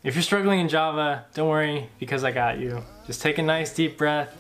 If you're struggling in Java, don't worry because I got you. Just take a nice deep breath,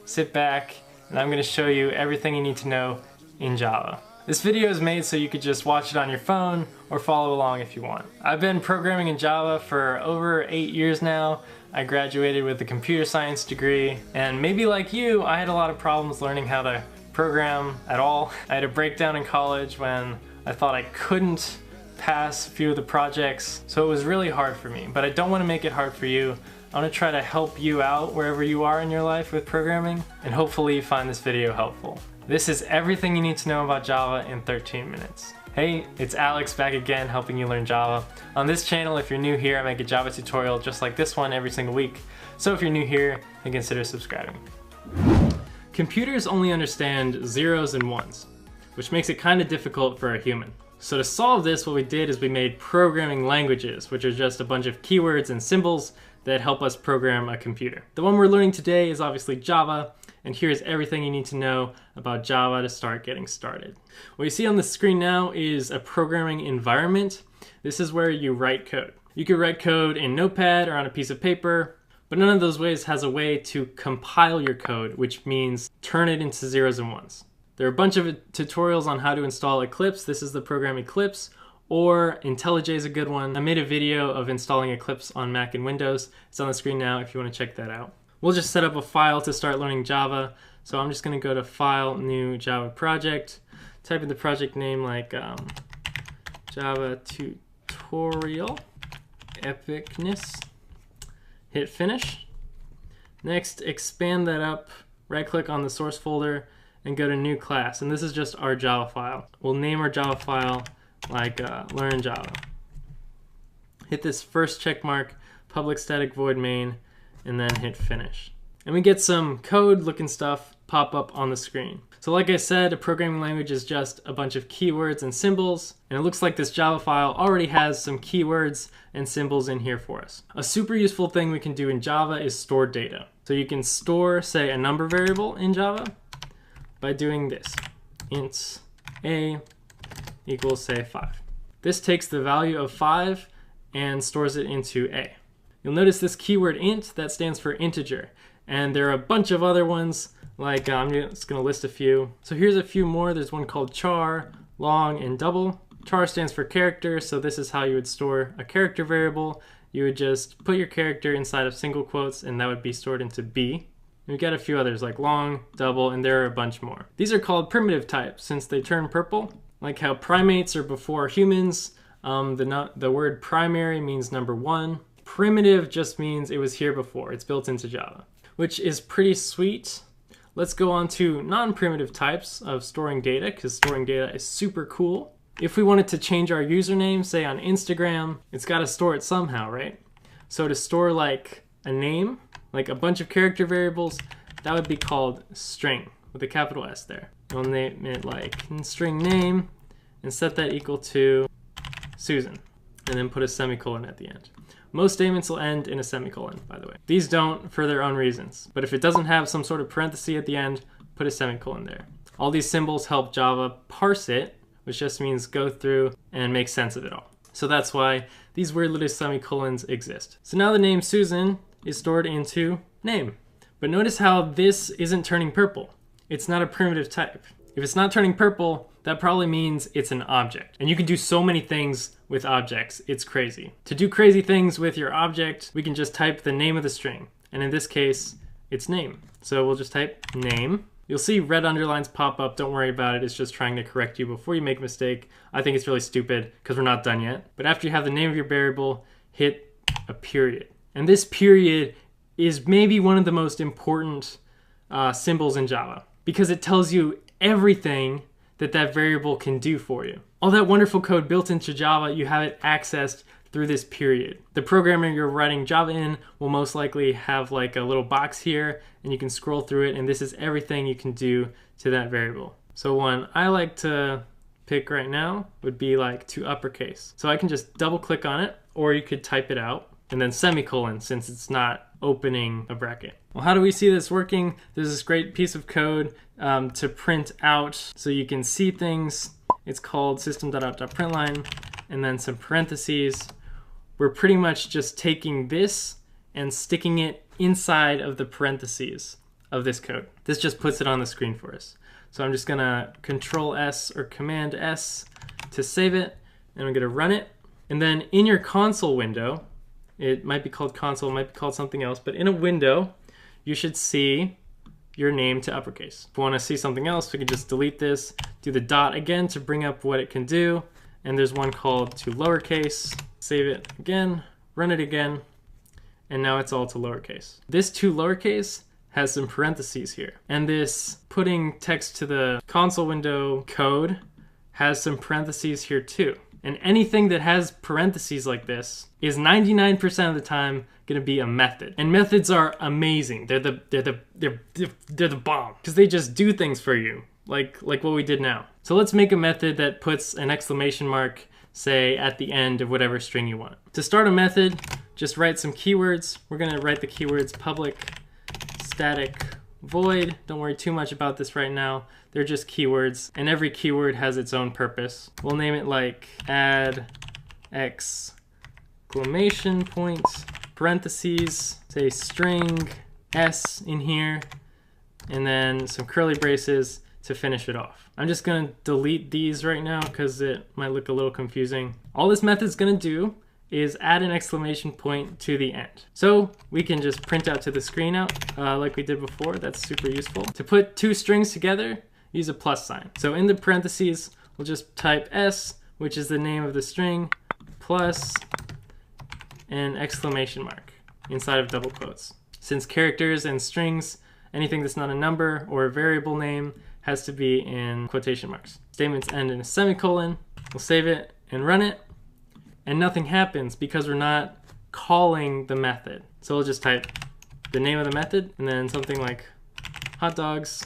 sit back, and I'm gonna show you everything you need to know in Java. This video is made so you could just watch it on your phone or follow along if you want. I've been programming in Java for over 8 years now. I graduated with a computer science degree, and maybe like you, I had a lot of problems learning how to program at all. I had a breakdown in college when I thought I couldn't pass a few of the projects, so it was really hard for me. But I don't want to make it hard for you. I want to try to help you out wherever you are in your life with programming, and hopefully you find this video helpful. This is everything you need to know about Java in 13 minutes. Hey, it's Alex back again helping you learn Java. On this channel, if you're new here, I make a Java tutorial just like this one every single week. So if you're new here, then consider subscribing. Computers only understand zeros and ones, which makes it kind of difficult for a human. So to solve this, what we did is we made programming languages, which are just a bunch of keywords and symbols that help us program a computer. The one we're learning today is obviously Java, and here's everything you need to know about Java to start getting started. What you see on the screen now is a programming environment. This is where you write code. You could write code in Notepad or on a piece of paper, but none of those ways has a way to compile your code, which means turn it into zeros and ones. There are a bunch of tutorials on how to install Eclipse. This is the program Eclipse, or IntelliJ is a good one. I made a video of installing Eclipse on Mac and Windows. It's on the screen now if you want to check that out. We'll just set up a file to start learning Java. So I'm just going to go to File, New Java Project, type in the project name like Java Tutorial, Epicness, hit Finish. Next, expand that up, right-click on the source folder, and go to New Class. And this is just our Java file. We'll name our Java file like Learn Java. Hit this first check mark, public static void main, and then hit Finish. And we get some code looking stuff pop up on the screen. So like I said, a programming language is just a bunch of keywords and symbols, and it looks like this Java file already has some keywords and symbols in here for us. A super useful thing we can do in Java is store data. So you can store, say, a number variable in Java by doing this, int a equals, say, 5. This takes the value of 5 and stores it into a. You'll notice this keyword int, that stands for integer. And there are a bunch of other ones, like I'm just gonna list a few. So here's a few more. There's one called char, long, and double. Char stands for character, so this is how you would store a character variable. You would just put your character inside of single quotes, and that would be stored into b. We've got a few others like long, double, and there are a bunch more. These are called primitive types since they turn purple. Like how primates are before humans, the word primary means number 1. Primitive just means it was here before. It's built into Java, which is pretty sweet. Let's go on to non-primitive types of storing data, because storing data is super cool. If we wanted to change our username, say on Instagram, it's got to store it somehow, right? So to store like a name, like a bunch of character variables, that would be called string with a capital S there. We'll name it like string name and set that equal to Susan, and then put a semicolon at the end. Most statements will end in a semicolon, by the way. These don't for their own reasons, but if it doesn't have some sort of parenthesis at the end, put a semicolon there. All these symbols help Java parse it, which just means go through and make sense of it all. So that's why these weird little semicolons exist. So now the name Susan is stored into name. But notice how this isn't turning purple. It's not a primitive type. If it's not turning purple, that probably means it's an object. And you can do so many things with objects, it's crazy. To do crazy things with your object, we can just type the name of the string. And in this case, it's name. So we'll just type name. You'll see red underlines pop up, don't worry about it, it's just trying to correct you before you make a mistake. I think it's really stupid because we're not done yet. But after you have the name of your variable, hit a period. And this period is maybe one of the most important symbols in Java because it tells you everything that variable can do for you. All that wonderful code built into Java, you have it accessed through this period. The programmer you're writing Java in will most likely have like a little box here and you can scroll through it, and this is everything you can do to that variable. So one I like to pick right now would be like to uppercase. So I can just double click on it, or you could type it out and then semicolon since it's not opening a bracket. Well, how do we see this working? There's this great piece of code to print out so you can see things. It's called system.out.println, and then some parentheses. we're pretty much just taking this and sticking it inside of the parentheses of this code. This just puts it on the screen for us. So I'm just gonna Control S or Command S to save it, and I'm gonna run it. And then in your console window, it might be called console, it might be called something else, but in a window, you should see your name to uppercase. If we wanna see something else, we can just delete this, do the dot again to bring up what it can do, and there's one called to lowercase. Save it again, run it again, and now it's all to lowercase. This to lowercase has some parentheses here. And this putting text to the console window code has some parentheses here too. And anything that has parentheses like this is 99% of the time gonna be a method. And methods are amazing. They're the bomb, because they just do things for you, like what we did now. So let's make a method that puts an exclamation mark, say, at the end of whatever string you want. To start a method, just write some keywords. We're gonna write the keywords public static void. Don't worry too much about this right now. They're just keywords, and every keyword has its own purpose. We'll name it like add exclamation point, parentheses, say string s in here, and then some curly braces to finish it off. I'm just gonna delete these right now because it might look a little confusing. All this method's gonna do is add an exclamation point to the end. So we can just print out to the screen out like we did before. That's super useful. To put two strings together, use a plus sign. So in the parentheses, we'll just type S, which is the name of the string, plus an exclamation mark inside of double quotes. Since characters and strings, anything that's not a number or a variable name has to be in quotation marks. Statements end in a semicolon. We'll save it and run it. And nothing happens because we're not calling the method. So we'll just type the name of the method and then something like hot dogs.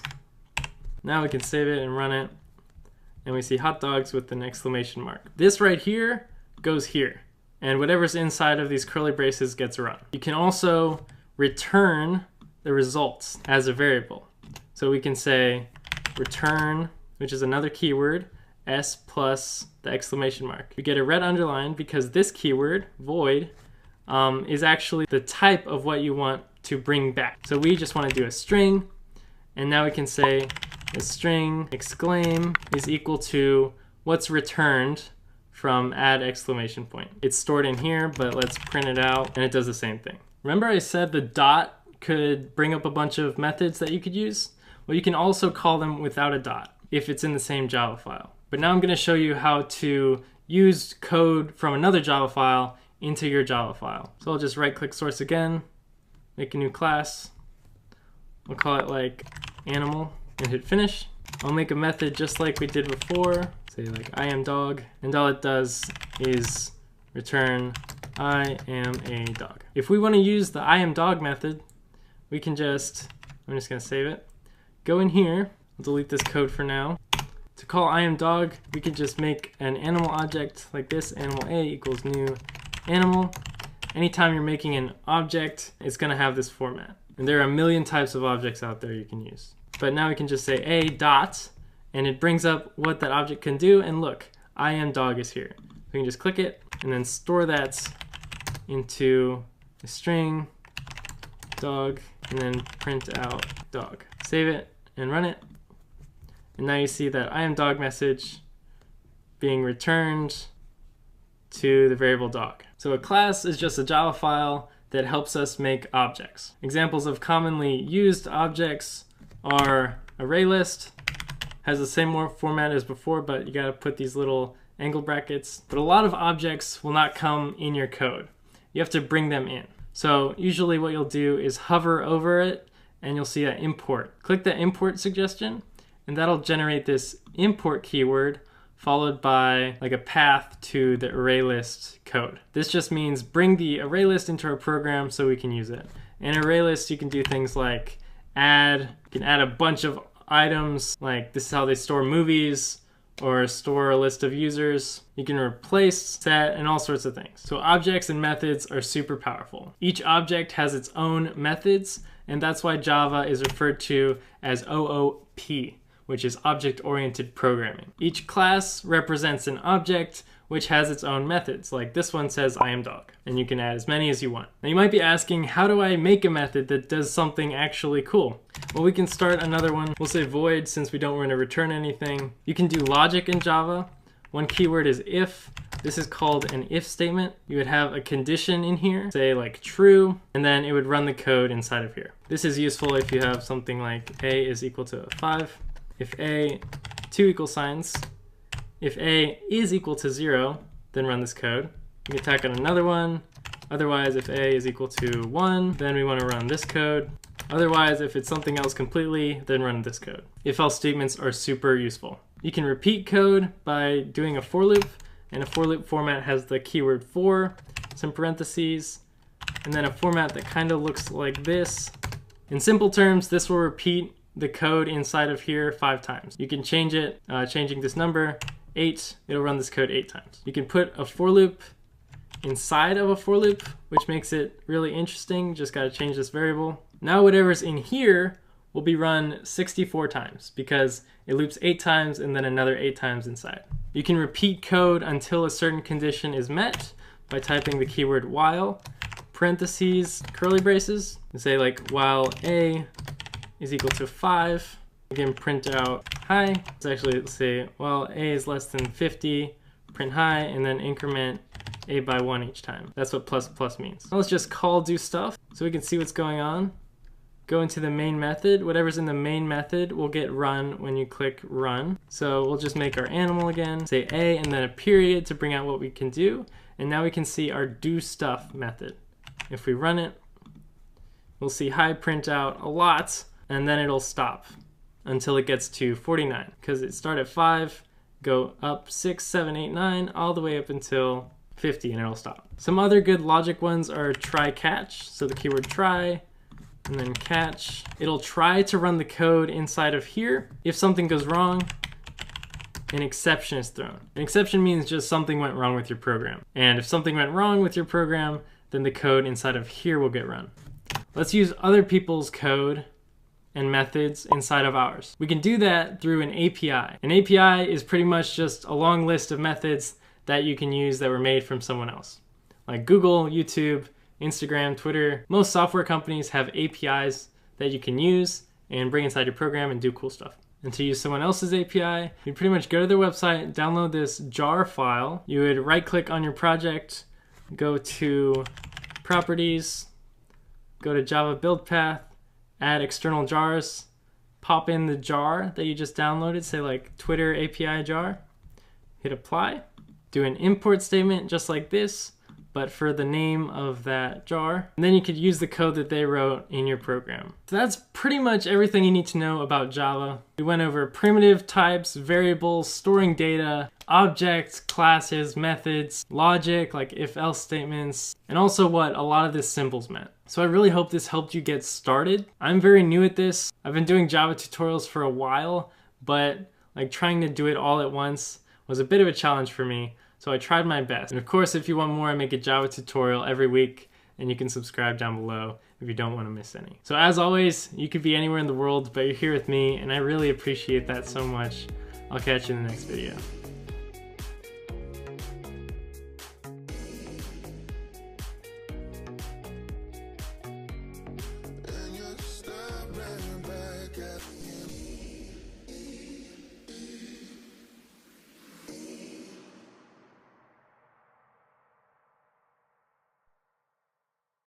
Now we can save it and run it. And we see hot dogs with an exclamation mark. This right here goes here. And whatever's inside of these curly braces gets run. You can also return the results as a variable. So we can say return, which is another keyword, S plus the exclamation mark. We get a red underline because this keyword, void, is actually the type of what you want to bring back. So we just want to do a string, and now we can say a string exclaim is equal to what's returned from add exclamation point. It's stored in here, but let's print it out, and it does the same thing. Remember I said the dot could bring up a bunch of methods that you could use? Well, you can also call them without a dot if it's in the same Java file. But now I'm going to show you how to use code from another Java file into your Java file. So I'll just right-click source again, make a new class. We'll call it like animal and hit finish. I'll make a method just like we did before, say like I am dog, and all it does is return I am a dog. If we want to use the I am dog method, we can just, I'm just going to save it, go in here, I'll delete this code for now. To call I am dog, we could just make an animal object like this, animal A equals new animal. Anytime you're making an object, it's gonna have this format. And there are a million types of objects out there you can use. But now we can just say A dot, and it brings up what that object can do, and look, I am dog is here. We can just click it, and then store that into a string, dog, and then print out dog. Save it and run it. And now you see that I am dog message being returned to the variable dog. So a class is just a Java file that helps us make objects. Examples of commonly used objects are ArrayList, has the same format as before, but you gotta put these little angle brackets. But a lot of objects will not come in your code. You have to bring them in. So usually what you'll do is hover over it and you'll see an import. Click the import suggestion, and that'll generate this import keyword followed by like a path to the ArrayList code. This just means bring the ArrayList into our program so we can use it. In ArrayList, you can do things like you can add a bunch of items, like this is how they store movies, or store a list of users. You can replace, set, and all sorts of things. So objects and methods are super powerful. Each object has its own methods, and that's why Java is referred to as OOP, which is object-oriented programming. Each class represents an object which has its own methods. Like this one says I am dog, and you can add as many as you want. Now you might be asking, how do I make a method that does something actually cool? Well, we can start another one. We'll say void since we don't want to return anything. You can do logic in Java. One keyword is if. This is called an if statement. You would have a condition in here, say like true, and then it would run the code inside of here. This is useful if you have something like a is equal to 5. If a, 2 equal signs. If a is equal to 0, then run this code. You can tack on another one. Otherwise, if a is equal to 1, then we want to run this code. Otherwise, if it's something else completely, then run this code. If-else statements are super useful. You can repeat code by doing a for loop, and a for loop format has the keyword for, some parentheses, and then a format that kind of looks like this. In simple terms, this will repeat the code inside of here 5 times. You can change it, changing this number, 8, it'll run this code 8 times. You can put a for loop inside of a for loop, which makes it really interesting. Just gotta change this variable. Now whatever's in here will be run 64 times because it loops 8 times and then another 8 times inside. You can repeat code until a certain condition is met by typing the keyword while, parentheses, curly braces, and say like while a is equal to 5, again print out hi. Let's actually say while a is less than 50, print hi, and then increment a by 1 each time. That's what plus plus means. Now let's just call do stuff so we can see what's going on. Go into the main method. Whatever's in the main method will get run when you click run. So we'll just make our animal again, say a, and then a period to bring out what we can do. And now we can see our do stuff method. If we run it, we'll see hi print out a lot, and then it'll stop until it gets to 49, because it started at 5, go up 6, 7, 8, 9, all the way up until 50, and it'll stop. Some other good logic ones are try catch. So the keyword try, and then catch. It'll try to run the code inside of here. If something goes wrong, an exception is thrown. An exception means just something went wrong with your program. And if something went wrong with your program, then the code inside of here will get run. Let's use other people's code and methods inside of ours. We can do that through an API. An API is pretty much just a long list of methods that you can use that were made from someone else. Like Google, YouTube, Instagram, Twitter. Most software companies have APIs that you can use and bring inside your program and do cool stuff. And to use someone else's API, you pretty much go to their website, download this jar file. You would right click on your project, go to properties, go to Java build path, add external jars, pop in the jar that you just downloaded, say like Twitter API jar, hit apply, do an import statement just like this, but for the name of that jar. And then you could use the code that they wrote in your program. So that's pretty much everything you need to know about Java. We went over primitive types, variables, storing data, objects, classes, methods, logic, like if-else statements, and also what a lot of this symbols meant. So I really hope this helped you get started. I'm very new at this. I've been doing Java tutorials for a while, but like trying to do it all at once was a bit of a challenge for me. So I tried my best. And of course, if you want more, I make a Java tutorial every week, and you can subscribe down below if you don't want to miss any. So as always, you could be anywhere in the world, but you're here with me, and I really appreciate that so much. I'll catch you in the next video.